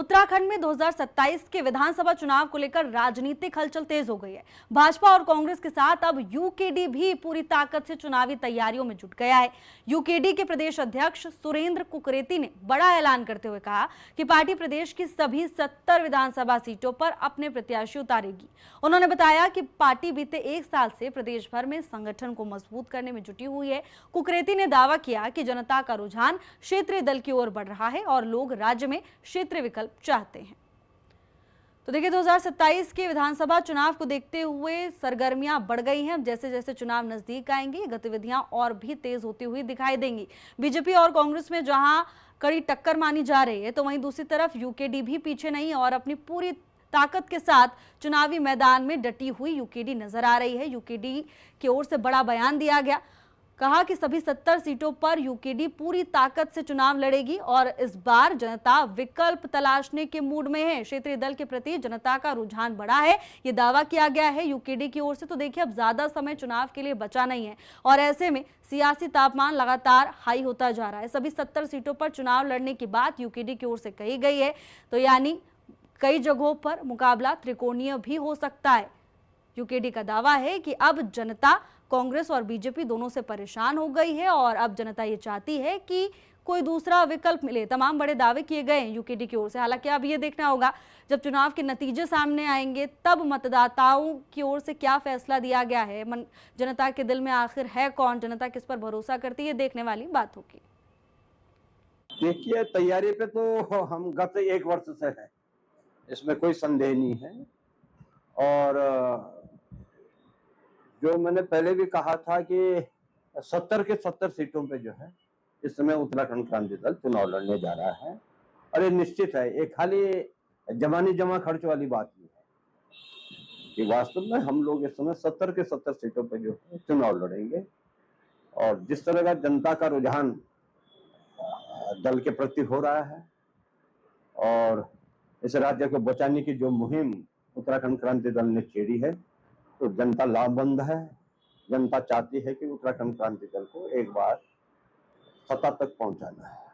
उत्तराखंड में 2027 के विधानसभा चुनाव को लेकर राजनीतिक हलचल तेज हो गई है। भाजपा और कांग्रेस के साथ अब यूकेडी भी पूरी ताकत से चुनावी तैयारियों में जुट गया है। यूकेडी के प्रदेश अध्यक्ष सुरेंद्र कुकरेती ने बड़ा ऐलान करते हुए कहा कि पार्टी प्रदेश की सभी 70 विधानसभा सीटों पर अपने प्रत्याशी उतारेगी। उन्होंने बताया कि पार्टी बीते एक साल से प्रदेश भर में संगठन को मजबूत करने में जुटी हुई है। कुकरेती ने दावा किया कि जनता का रुझान क्षेत्रीय दल की ओर बढ़ रहा है और लोग राज्य में क्षेत्रीय विकल्प चाहते हैं। तो देखिए, 2027 के विधानसभा चुनाव को देखते हुए सरगर्मियां बढ़ गई हैं। जैसे जैसे चुनाव नजदीक आएंगे, गतिविधियां और भी तेज होती हुई दिखाई देंगी। बीजेपी और कांग्रेस में जहां कड़ी टक्कर मानी जा रही है, तो वहीं दूसरी तरफ यूकेडी भी पीछे नहीं और अपनी पूरी ताकत के साथ चुनावी मैदान में डटी हुई यूकेडी नजर आ रही है। यूकेडी की ओर से बड़ा बयान दिया गया, कहा कि सभी 70 सीटों पर यूकेडी पूरी ताकत से चुनाव लड़ेगी और इस बार जनता विकल्प तलाशने के मूड में है। क्षेत्रीय दल के प्रति जनता का रुझान बढ़ा है, ये दावा किया गया है यूकेडी की ओर से। तो देखिए, अब ज्यादा समय चुनाव के लिए बचा नहीं है और ऐसे में सियासी तापमान लगातार हाई होता जा रहा है। सभी 70 सीटों पर चुनाव लड़ने की बात यूकेडी की ओर से कही गई है, तो यानी कई जगहों पर मुकाबला त्रिकोणीय भी हो सकता है। यूकेडी का दावा है कि अब जनता कांग्रेस और बीजेपी दोनों से परेशान हो गई है और अब जनता ये चाहती है कि कोई दूसरा विकल्प मिले। तमाम बड़े दावे किए गए हैं यूकेडी की ओर से। हालांकि अब ये देखना होगा जब चुनाव के नतीजे सामने आएंगे तब मतदाताओं की ओर से क्या फैसला दिया गया है। जनता के दिल में आखिर है कौन, जनता किस पर भरोसा करती है, देखने वाली बात होगी। देखिए, तैयारी पे तो हम गत एक वर्ष से हैं, इसमें कोई संदेह नहीं है। और जो मैंने पहले भी कहा था कि 70 के 70 सीटों पे जो है इस समय उत्तराखंड क्रांति दल चुनाव लड़ने जा रहा है और ये निश्चित है। ये खाली जमानी जमा खर्च वाली बात नहीं है कि वास्तव में हम लोग इस समय 70 के 70 सीटों पे जो है चुनाव लड़ेंगे। और जिस तरह का जनता का रुझान दल के प्रति हो रहा है और इस राज्य को बचाने की जो मुहिम उत्तराखंड क्रांति दल ने छेड़ी है, तो जनता लामबंद है। जनता चाहती है कि उत्तराखंड क्रांति दल को एक बार सत्ता तक पहुंचाना है।